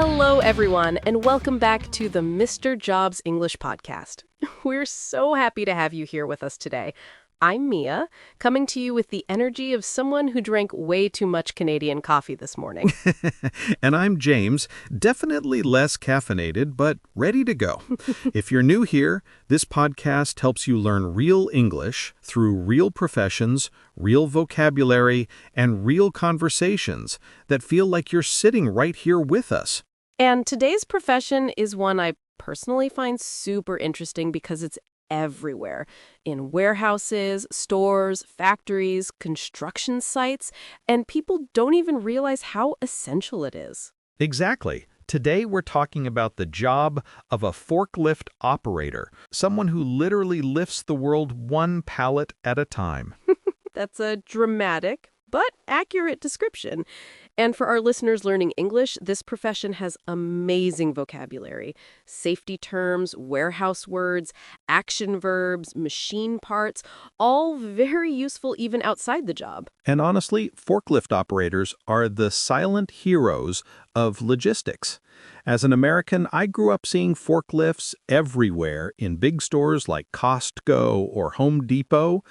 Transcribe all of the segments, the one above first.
Hello, everyone, and welcome back to the Mr. Jobs English podcast. We're so happy to have you here with us today. I'm Mia, coming to you with the energy of someone who drank way too much Canadian coffee this morning. And I'm James, definitely less caffeinated, but ready to go. If you're new here, this podcast helps you learn real English through real professions, real vocabulary, and real conversations that feel like you're sitting right here with us. And today's profession is one I personally find super interesting because it's everywhere. In warehouses, stores, factories, construction sites, and people don't even realize how essential it is. Exactly. Today we're talking about the job of a forklift operator, someone who literally lifts the world one pallet at a time. That's a dramatic but accurate description. And for our listeners learning English, this profession has amazing vocabulary. Safety terms, warehouse words, action verbs, machine parts, all very useful even outside the job. And honestly, forklift operators are the silent heroes of logistics. As an American, I grew up seeing forklifts everywhere in big stores like Costco or Home Depot.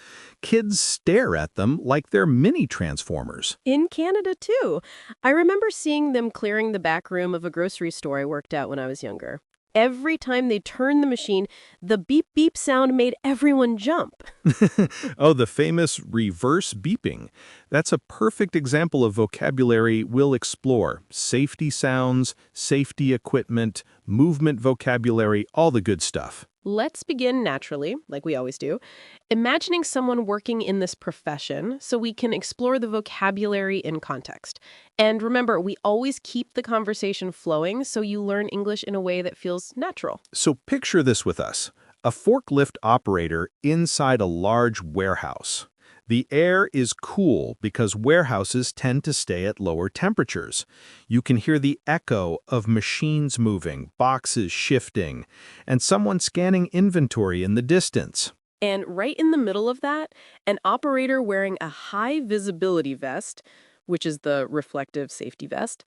Kids stare at them like they're mini transformers. In Canada, too. I remember seeing them clearing the back room of a grocery store I worked at when I was younger. Every time they turned the machine, the beep beep sound made everyone jump. Oh, the famous reverse beeping. That's a perfect example of vocabulary we'll explore. Safety sounds, safety equipment, movement vocabulary, all the good stuff. Let's begin naturally, like we always do, imagining someone working in this profession so we can explore the vocabulary in context. And remember, we always keep the conversation flowing so you learn English in a way that feels natural. So picture this with us. A forklift operator inside a large warehouse. The air is cool because warehouses tend to stay at lower temperatures. You can hear the echo of machines moving, boxes shifting, and someone scanning inventory in the distance. And right in the middle of that, an operator wearing a high visibility vest, which is the reflective safety vest,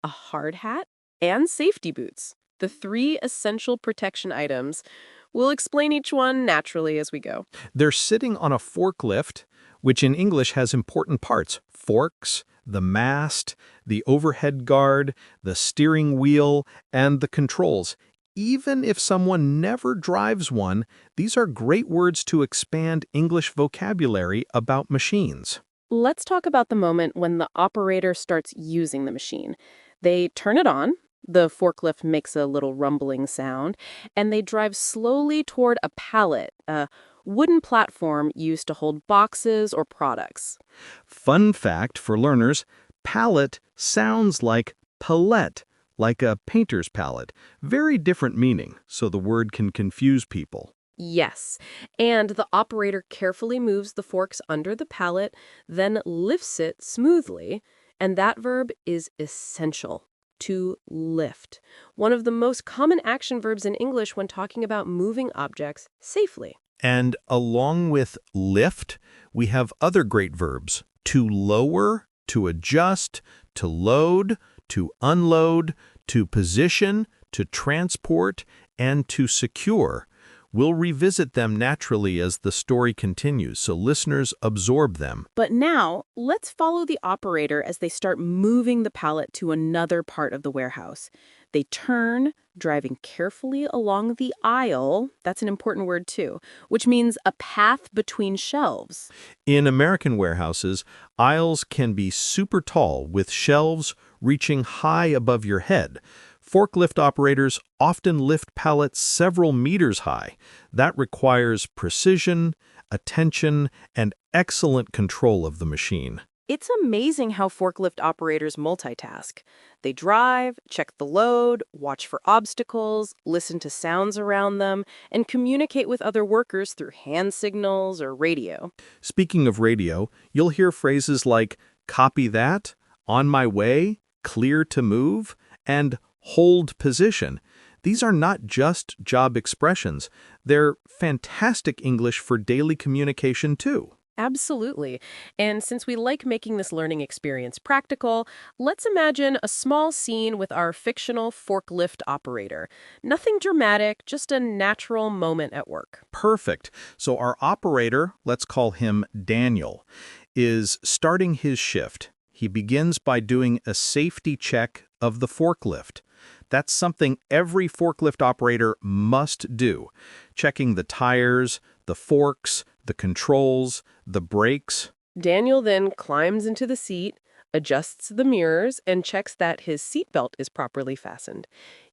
a hard hat, and safety boots. The three essential protection items. We'll explain each one naturally as we go. They're sitting on a forklift, which in English has important parts: forks, the mast, the overhead guard, the steering wheel, and the controls. Even if someone never drives one, these are great words to expand English vocabulary about machines. Let's talk about the moment when the operator starts using the machine. They turn it on, the forklift makes a little rumbling sound, and they drive slowly toward a pallet, a wooden platform used to hold boxes or products. Fun fact for learners, palette sounds like palette, like a painter's palette. Very different meaning, so the word can confuse people. Yes, and the operator carefully moves the forks under the pallet, then lifts it smoothly, and that verb is essential. To lift. One of the most common action verbs in English when talking about moving objects safely. And along with lift, we have other great verbs: to lower, to adjust, to load, to unload, to position, to transport, and to secure. We'll revisit them naturally as the story continues, so listeners absorb them. But now, let's follow the operator as they start moving the pallet to another part of the warehouse. They turn, driving carefully along the aisle. That's an important word too, which means a path between shelves. In American warehouses, aisles can be super tall with shelves reaching high above your head. Forklift operators often lift pallets several meters high. That requires precision, attention, and excellent control of the machine. It's amazing how forklift operators multitask. They drive, check the load, watch for obstacles, listen to sounds around them, and communicate with other workers through hand signals or radio. Speaking of radio, you'll hear phrases like "copy that," "on my way," "clear to move," and "hold position." These are not just job expressions. They're fantastic English for daily communication, too. Absolutely. And since we like making this learning experience practical, let's imagine a small scene with our fictional forklift operator. Nothing dramatic, just a natural moment at work. Perfect. So our operator, let's call him Daniel, is starting his shift. He begins by doing a safety check of the forklift. That's something every forklift operator must do. Checking the tires, the forks, the controls, the brakes. Daniel then climbs into the seat, adjusts the mirrors, and checks that his seatbelt is properly fastened.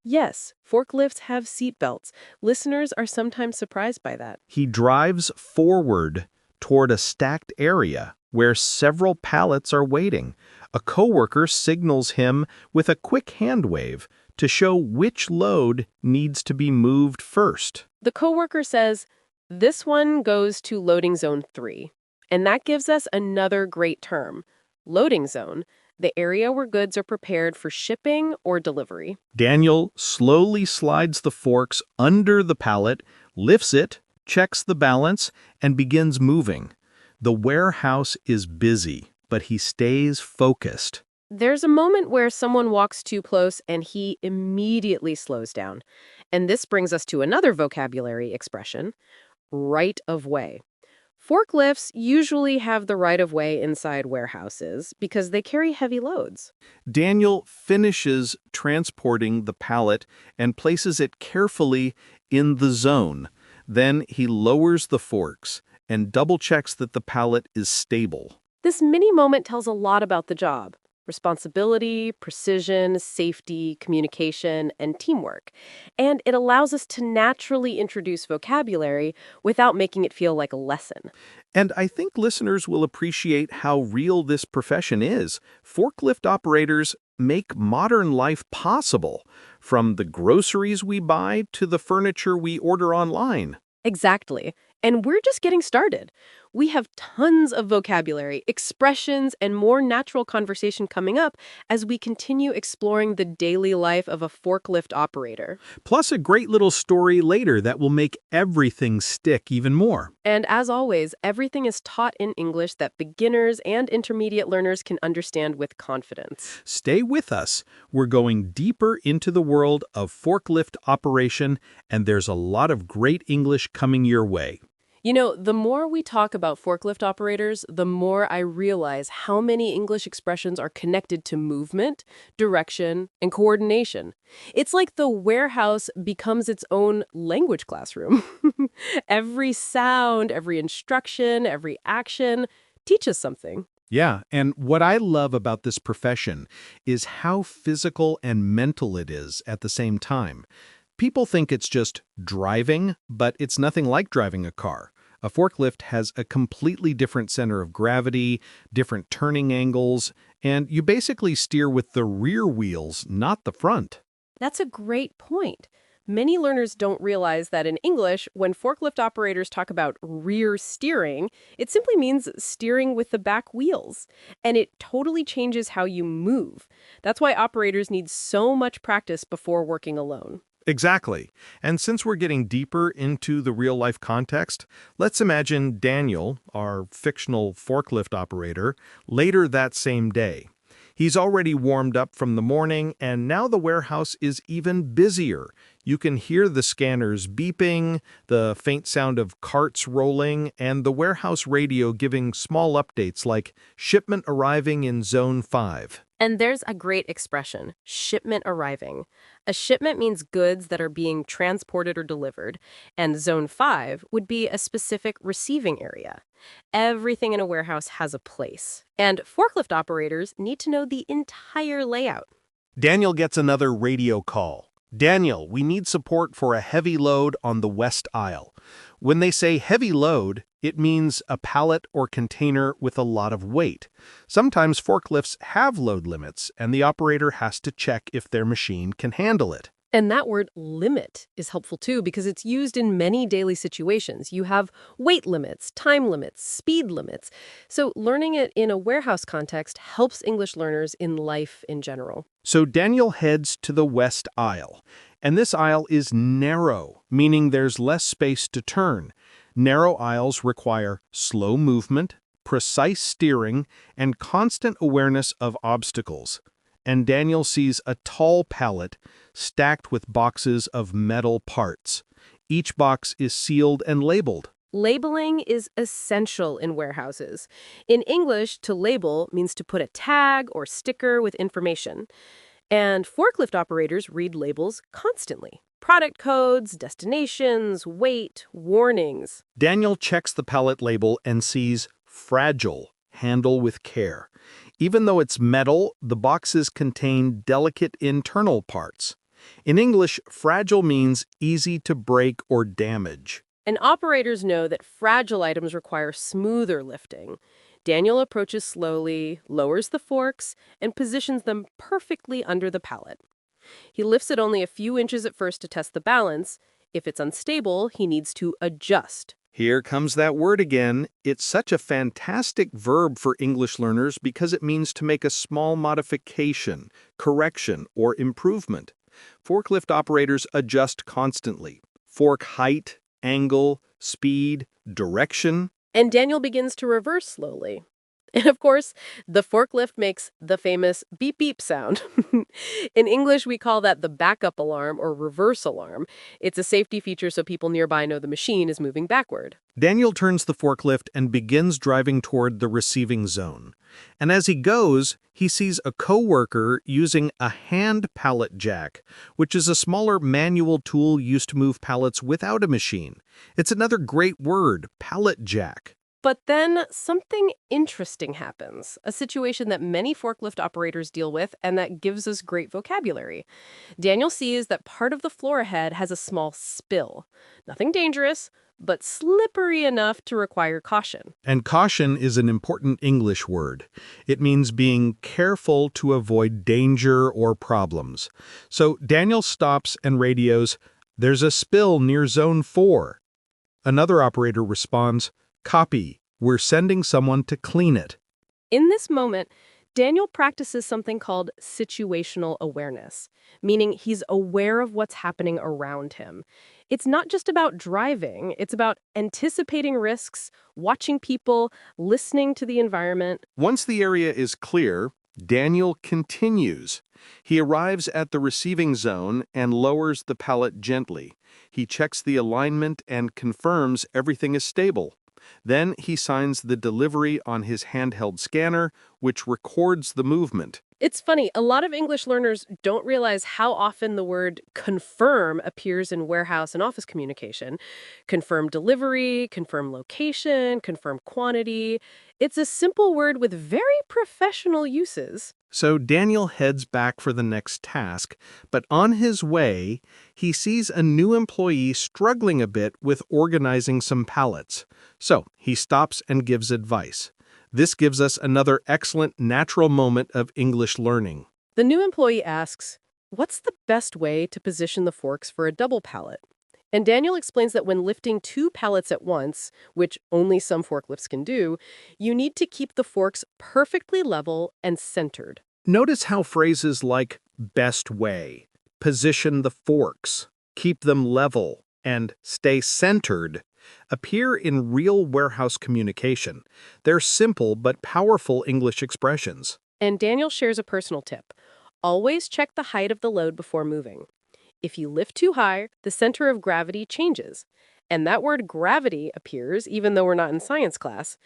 Yes, forklifts have seatbelts. Listeners are sometimes surprised by that. He drives forward toward a stacked area where several pallets are waiting. A coworker signals him with a quick hand wave to show which load needs to be moved first. The coworker says, "This one goes to loading zone 3." And that gives us another great term, loading zone, the area where goods are prepared for shipping or delivery. Daniel slowly slides the forks under the pallet, lifts it, checks the balance, and begins moving. The warehouse is busy, but he stays focused. There's a moment where someone walks too close and he immediately slows down. And this brings us to another vocabulary expression, right of way. Forklifts usually have the right of way inside warehouses because they carry heavy loads. Daniel finishes transporting the pallet and places it carefully in the zone. Then he lowers the forks and double-checks that the pallet is stable. This mini moment tells a lot about the job. Responsibility, precision, safety, communication, and teamwork. And it allows us to naturally introduce vocabulary without making it feel like a lesson. And I think listeners will appreciate how real this profession is. Forklift operators make modern life possible, from the groceries we buy to the furniture we order online. Exactly. And we're just getting started. We have tons of vocabulary, expressions, and more natural conversation coming up as we continue exploring the daily life of a forklift operator. Plus a great little story later that will make everything stick even more. And as always, everything is taught in English that beginners and intermediate learners can understand with confidence. Stay with us. We're going deeper into the world of forklift operation, and there's a lot of great English coming your way. You know, the more we talk about forklift operators, the more I realize how many English expressions are connected to movement, direction, and coordination. It's like the warehouse becomes its own language classroom. Every sound, every instruction, every action teaches something. Yeah, and what I love about this profession is how physical and mental it is at the same time. People think it's just driving, but it's nothing like driving a car. A forklift has a completely different center of gravity, different turning angles, and you basically steer with the rear wheels, not the front. That's a great point. Many learners don't realize that in English, when forklift operators talk about rear steering, it simply means steering with the back wheels. And it totally changes how you move. That's why operators need so much practice before working alone. Exactly. And since we're getting deeper into the real-life context, let's imagine Daniel, our fictional forklift operator, later that same day. He's already warmed up from the morning, and now the warehouse is even busier. You can hear the scanners beeping, the faint sound of carts rolling, and the warehouse radio giving small updates like shipment arriving in Zone 5. And there's a great expression, shipment arriving. A shipment means goods that are being transported or delivered, and Zone 5 would be a specific receiving area. Everything in a warehouse has a place, and forklift operators need to know the entire layout. Daniel gets another radio call. Daniel, we need support for a heavy load on the west aisle. When they say heavy load, it means a pallet or container with a lot of weight. Sometimes forklifts have load limits, and the operator has to check if their machine can handle it. And that word limit is helpful too because it's used in many daily situations. You have weight limits, time limits, speed limits. So learning it in a warehouse context helps English learners in life in general. So Daniel heads to the west aisle, and this aisle is narrow, meaning there's less space to turn. Narrow aisles require slow movement, precise steering, and constant awareness of obstacles. And Daniel sees a tall pallet stacked with boxes of metal parts. Each box is sealed and labeled. Labeling is essential in warehouses. In English, to label means to put a tag or sticker with information. And forklift operators read labels constantly. Product codes, destinations, weight, warnings. Daniel checks the pallet label and sees fragile, handle with care. Even though it's metal, the boxes contain delicate internal parts. In English, fragile means easy to break or damage. And operators know that fragile items require smoother lifting. Daniel approaches slowly, lowers the forks, and positions them perfectly under the pallet. He lifts it only a few inches at first to test the balance. If it's unstable, he needs to adjust. Here comes that word again. It's such a fantastic verb for English learners because it means to make a small modification, correction, or improvement. Forklift operators adjust constantly. Fork height, angle, speed, direction. And Daniel begins to reverse slowly. And of course, the forklift makes the famous beep beep sound. In English, we call that the backup alarm or reverse alarm. It's a safety feature so people nearby know the machine is moving backward. Daniel turns the forklift and begins driving toward the receiving zone. And as he goes, he sees a coworker using a hand pallet jack, which is a smaller manual tool used to move pallets without a machine. It's another great word, pallet jack. But then something interesting happens, a situation that many forklift operators deal with and that gives us great vocabulary. Daniel sees that part of the floor ahead has a small spill. Nothing dangerous, but slippery enough to require caution. And caution is an important English word. It means being careful to avoid danger or problems. So Daniel stops and radios, "There's a spill near Zone 4. Another operator responds, "Copy. We're sending someone to clean it." In this moment, Daniel practices something called situational awareness, meaning he's aware of what's happening around him. It's not just about driving, it's about anticipating risks, watching people, listening to the environment. Once the area is clear, Daniel continues. He arrives at the receiving zone and lowers the pallet gently. He checks the alignment and confirms everything is stable. Then he signs the delivery on his handheld scanner, which records the movement. It's funny, a lot of English learners don't realize how often the word confirm appears in warehouse and office communication. Confirm delivery, confirm location, confirm quantity. It's a simple word with very professional uses. So Daniel heads back for the next task, but on his way, he sees a new employee struggling a bit with organizing some pallets. So he stops and gives advice. This gives us another excellent natural moment of English learning. The new employee asks, "What's the best way to position the forks for a double pallet?" And Daniel explains that when lifting two pallets at once, which only some forklifts can do, you need to keep the forks perfectly level and centered. Notice how phrases like best way, position the forks, keep them level, and stay centered appear in real warehouse communication. They're simple but powerful English expressions. And Daniel shares a personal tip. Always check the height of the load before moving. If you lift too high, the center of gravity changes. And that word gravity appears even though we're not in science class.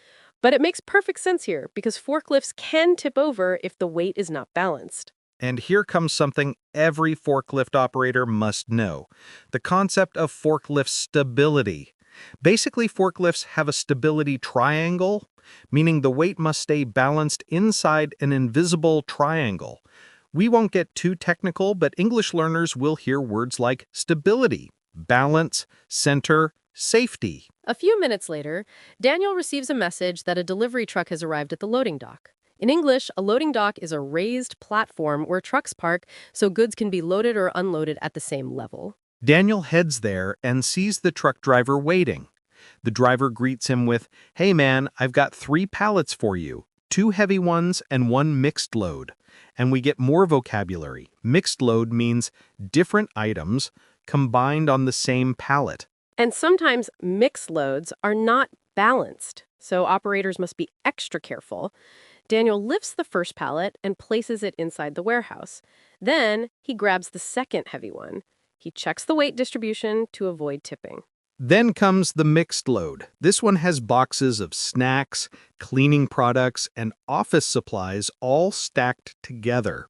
But it makes perfect sense here because forklifts can tip over if the weight is not balanced. And here comes something every forklift operator must know: the concept of forklift stability. Basically, forklifts have a stability triangle, meaning the weight must stay balanced inside an invisible triangle. We won't get too technical, but English learners will hear words like stability, balance, center, safety. A few minutes later, Daniel receives a message that a delivery truck has arrived at the loading dock. In English, a loading dock is a raised platform where trucks park so goods can be loaded or unloaded at the same level. Daniel heads there and sees the truck driver waiting. The driver greets him with, "Hey man, I've got 3 pallets for you, 2 heavy ones and 1 mixed load." And we get more vocabulary. Mixed load means different items combined on the same pallet. And sometimes mixed loads are not balanced, so operators must be extra careful. Daniel lifts the first pallet and places it inside the warehouse. Then he grabs the second heavy one. He checks the weight distribution to avoid tipping. Then comes the mixed load. This one has boxes of snacks, cleaning products, and office supplies all stacked together.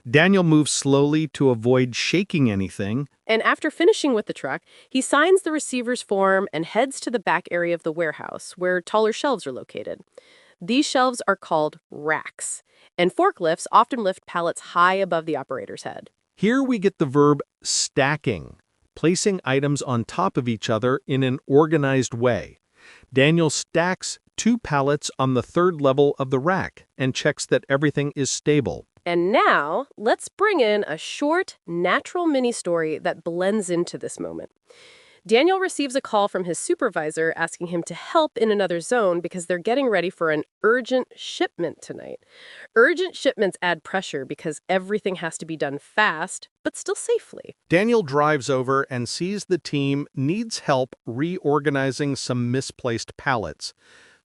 Daniel moves slowly to avoid shaking anything. And after finishing with the truck, he signs the receiver's form and heads to the back area of the warehouse, where taller shelves are located. These shelves are called racks, and forklifts often lift pallets high above the operator's head. Here we get the verb stacking, placing items on top of each other in an organized way. Daniel stacks 2 pallets on the third level of the rack and checks that everything is stable. And now, let's bring in a short, natural mini-story that blends into this moment. Daniel receives a call from his supervisor asking him to help in another zone because they're getting ready for an urgent shipment tonight. Urgent shipments add pressure because everything has to be done fast, but still safely. Daniel drives over and sees the team needs help reorganizing some misplaced pallets.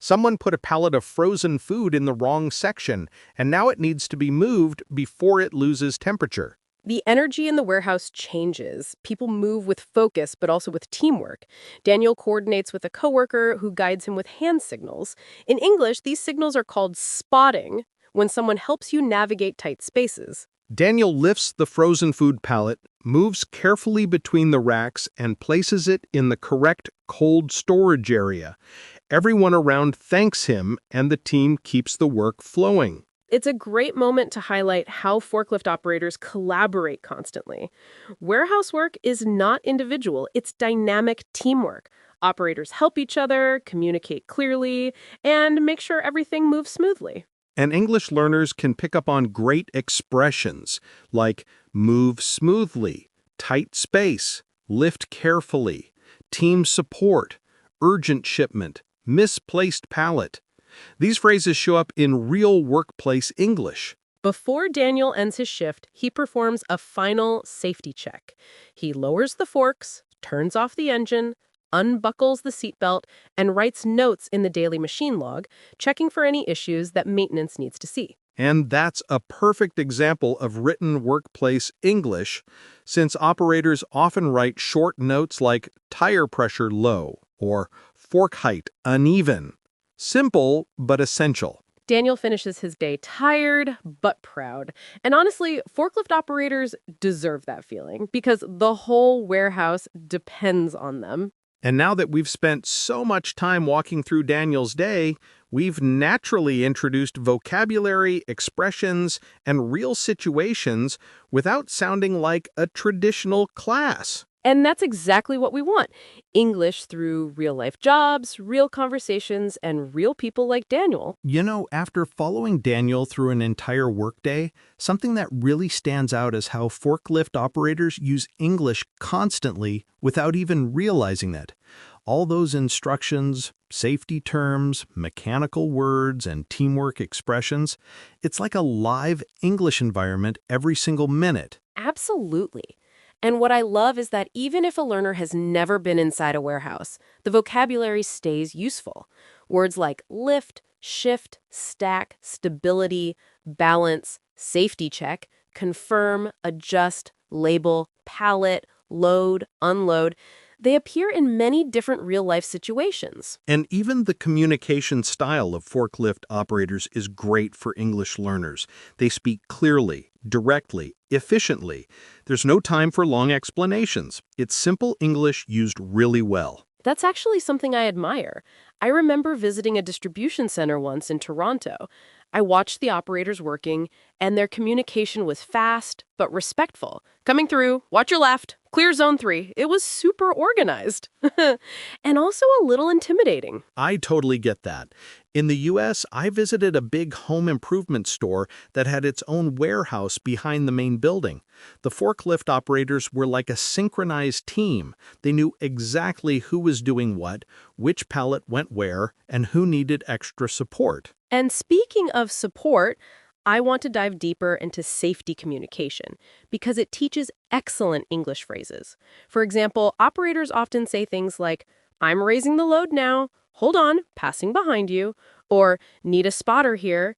Someone put a pallet of frozen food in the wrong section, and now it needs to be moved before it loses temperature. The energy in the warehouse changes. People move with focus, but also with teamwork. Daniel coordinates with a coworker who guides him with hand signals. In English, these signals are called spotting, when someone helps you navigate tight spaces. Daniel lifts the frozen food pallet, moves carefully between the racks, and places it in the correct cold storage area. Everyone around thanks him, and the team keeps the work flowing. It's a great moment to highlight how forklift operators collaborate constantly. Warehouse work is not individual, it's dynamic teamwork. Operators help each other, communicate clearly, and make sure everything moves smoothly. And English learners can pick up on great expressions like move smoothly, tight space, lift carefully, team support, urgent shipment, misplaced pallet. These phrases show up in real workplace English. Before Daniel ends his shift, he performs a final safety check. He lowers the forks, turns off the engine, unbuckles the seatbelt, and writes notes in the daily machine log, checking for any issues that maintenance needs to see. And that's a perfect example of written workplace English, since operators often write short notes like tire pressure low or fork height uneven. Simple, but essential. Daniel finishes his day tired, but proud. And honestly, forklift operators deserve that feeling because the whole warehouse depends on them. And now that we've spent so much time walking through Daniel's day, we've naturally introduced vocabulary, expressions, and real situations without sounding like a traditional class. And that's exactly what we want. English through real-life jobs, real conversations, and real people like Daniel. You know, after following Daniel through an entire workday, something that really stands out is how forklift operators use English constantly without even realizing it. All those instructions, safety terms, mechanical words, and teamwork expressions, it's like a live English environment every single minute. Absolutely. And what I love is that even if a learner has never been inside a warehouse, the vocabulary stays useful. Words like lift, shift, stack, stability, balance, safety check, confirm, adjust, label, pallet, load, unload, they appear in many different real-life situations. And even the communication style of forklift operators is great for English learners. They speak clearly, directly, efficiently. There's no time for long explanations. It's simple English used really well. That's actually something I admire. I remember visiting a distribution center once in Toronto. I watched the operators working, and their communication was fast but respectful. Coming through, watch your left, clear zone 3. It was super organized. And also a little intimidating. I totally get that. In the US, I visited a big home improvement store that had its own warehouse behind the main building. The forklift operators were like a synchronized team. They knew exactly who was doing what, which pallet went where, and who needed extra support. And speaking of support, I want to dive deeper into safety communication because it teaches excellent English phrases. For example, operators often say things like, I'm raising the load now, hold on, passing behind you, or need a spotter here.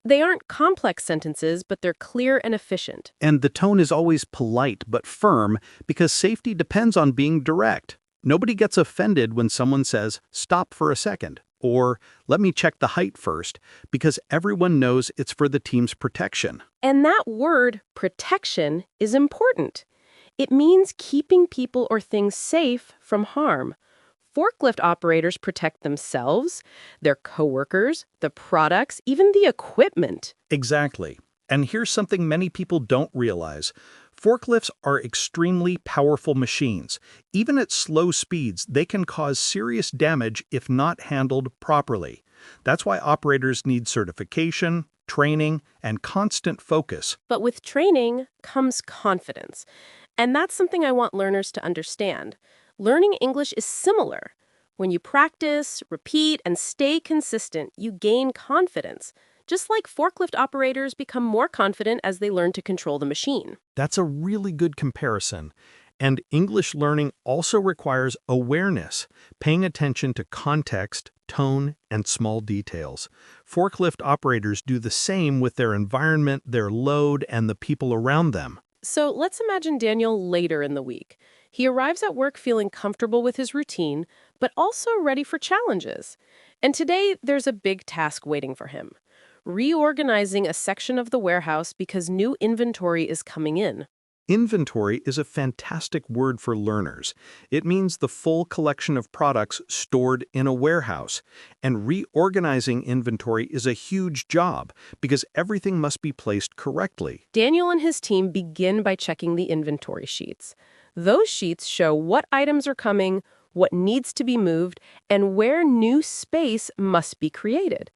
They aren't complex sentences, but they're clear and efficient. And the tone is always polite but firm because safety depends on being direct. Nobody gets offended when someone says, stop for a second, or let me check the height first, because everyone knows it's for the team's protection. And that word, protection, is important. It means keeping people or things safe from harm. Forklift operators protect themselves, their coworkers, the products, even the equipment. Exactly. And here's something many people don't realize. Forklifts are extremely powerful machines. Even at slow speeds, they can cause serious damage if not handled properly. That's why operators need certification, training, and constant focus. But with training comes confidence. And that's something I want learners to understand. Learning English is similar. When you practice, repeat, and stay consistent, you gain confidence. Just like forklift operators become more confident as they learn to control the machine. That's a really good comparison. And English learning also requires awareness, paying attention to context, tone, and small details. Forklift operators do the same with their environment, their load, and the people around them. So let's imagine Daniel later in the week. He arrives at work feeling comfortable with his routine, but also ready for challenges. And today, there's a big task waiting for him. Reorganizing a section of the warehouse because new inventory is coming in. Inventory is a fantastic word for learners. It means the full collection of products stored in a warehouse. And reorganizing inventory is a huge job because everything must be placed correctly. Daniel and his team begin by checking the inventory sheets. Those sheets show what items are coming, what needs to be moved, and where new space must be created.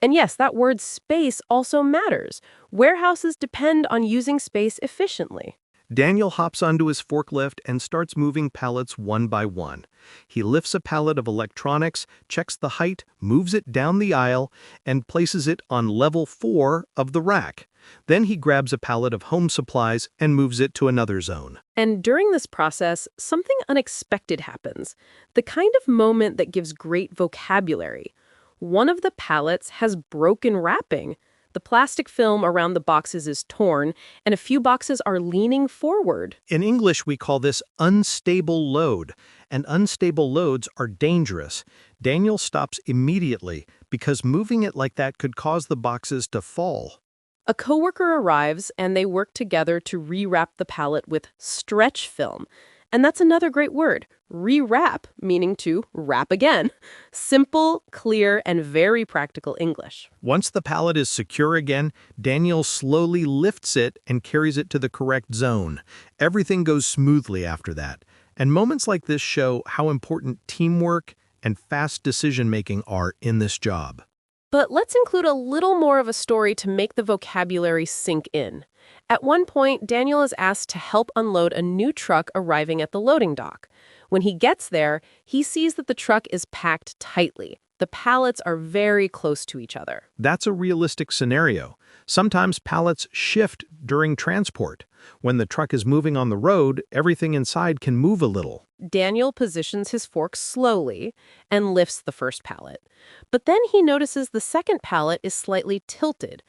And yes, that word space also matters. Warehouses depend on using space efficiently. Daniel hops onto his forklift and starts moving pallets one by one. He lifts a pallet of electronics, checks the height, moves it down the aisle, and places it on level 4 of the rack. Then he grabs a pallet of home supplies and moves it to another zone. And during this process, something unexpected happens. The kind of moment that gives great vocabulary. One of the pallets has broken wrapping. The plastic film around the boxes is torn, and a few boxes are leaning forward. In English, we call this unstable load, and unstable loads are dangerous. Daniel stops immediately because moving it like that could cause the boxes to fall. A coworker arrives, and they work together to rewrap the pallet with stretch film. And that's another great word, rewrap, meaning to wrap again. Simple, clear, and very practical English. Once the pallet is secure again, Daniel slowly lifts it and carries it to the correct zone. Everything goes smoothly after that. And moments like this show how important teamwork and fast decision-making are in this job. But let's include a little more of a story to make the vocabulary sink in. At one point, Daniel is asked to help unload a new truck arriving at the loading dock. When he gets there, he sees that the truck is packed tightly. The pallets are very close to each other. That's a realistic scenario. Sometimes pallets shift during transport. When the truck is moving on the road, everything inside can move a little. Daniel positions his fork slowly and lifts the first pallet. But then he notices the second pallet is slightly tilted.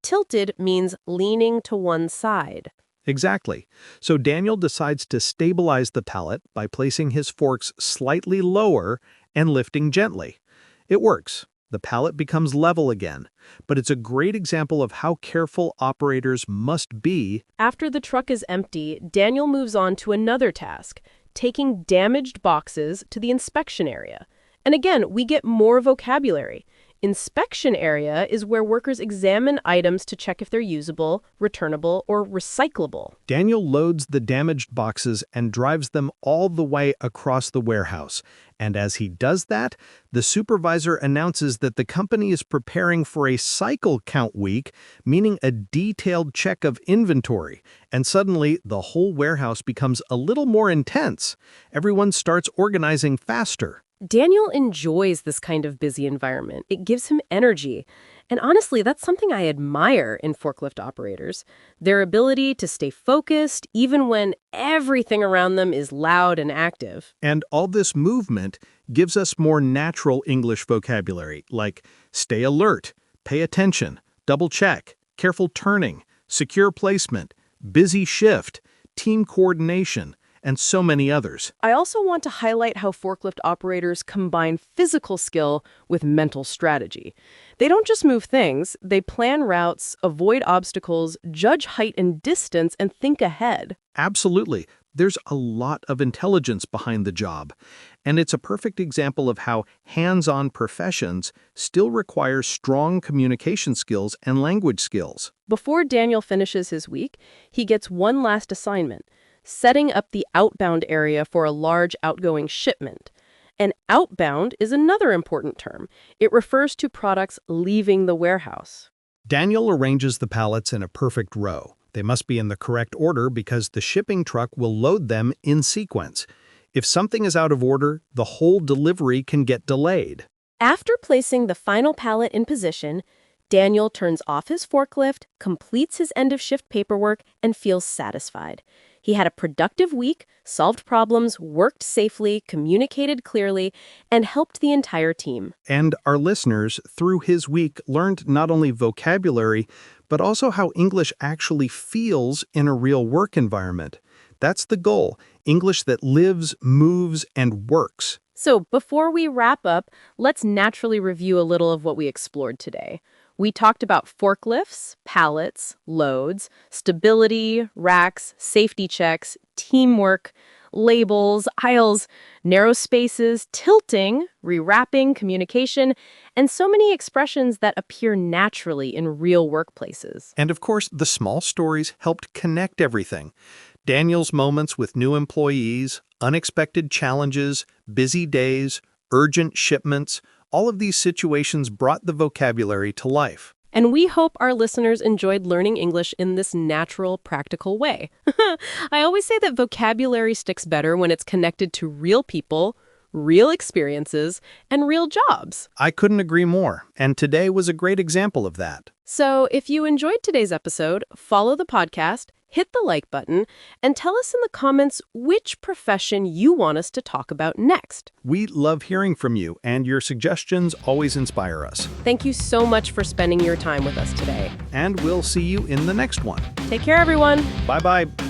Tilted means leaning to one side. Exactly. So Daniel decides to stabilize the pallet by placing his forks slightly lower and lifting gently. It works. The pallet becomes level again. But it's a great example of how careful operators must be. After the truck is empty, Daniel moves on to another task, taking damaged boxes to the inspection area. And again, we get more vocabulary. Inspection area is where workers examine items to check if they're usable, returnable, or recyclable. Daniel loads the damaged boxes and drives them all the way across the warehouse. And as he does that, the supervisor announces that the company is preparing for a cycle count week, meaning a detailed check of inventory. And suddenly, the whole warehouse becomes a little more intense. Everyone starts organizing faster. Daniel enjoys this kind of busy environment. It gives him energy. And honestly, that's something I admire in forklift operators. Their ability to stay focused even when everything around them is loud and active. And all this movement gives us more natural English vocabulary, like stay alert, pay attention, double check, careful turning, secure placement, busy shift, team coordination, and so many others. I also want to highlight how forklift operators combine physical skill with mental strategy. They don't just move things, they plan routes, avoid obstacles, judge height and distance, and think ahead. Absolutely. There's a lot of intelligence behind the job, and it's a perfect example of how hands-on professions still require strong communication skills and language skills. Before Daniel finishes his week, he gets one last assignment: setting up the outbound area for a large outgoing shipment. And outbound is another important term. It refers to products leaving the warehouse. Daniel arranges the pallets in a perfect row. They must be in the correct order because the shipping truck will load them in sequence. If something is out of order, the whole delivery can get delayed. After placing the final pallet in position, Daniel turns off his forklift, completes his end-of-shift paperwork, and feels satisfied. He had a productive week, solved problems, worked safely, communicated clearly, and helped the entire team. And our listeners, through his week, learned not only vocabulary, but also how English actually feels in a real work environment. That's the goal: English that lives, moves, and works. So before we wrap up, let's naturally review a little of what we explored today. We talked about forklifts, pallets, loads, stability, racks, safety checks, teamwork, labels, aisles, narrow spaces, tilting, rewrapping, communication, and so many expressions that appear naturally in real workplaces. And of course, the small stories helped connect everything. Daniel's moments with new employees, unexpected challenges, busy days, urgent shipments, all of these situations brought the vocabulary to life. And we hope our listeners enjoyed learning English in this natural, practical way. I always say that vocabulary sticks better when it's connected to real people, real experiences, and real jobs. I couldn't agree more, and today was a great example of that. So if you enjoyed today's episode, follow the podcast, hit the like button, and tell us in the comments which profession you want us to talk about next. We love hearing from you, and your suggestions always inspire us. Thank you so much for spending your time with us today. And we'll see you in the next one. Take care, everyone. Bye-bye.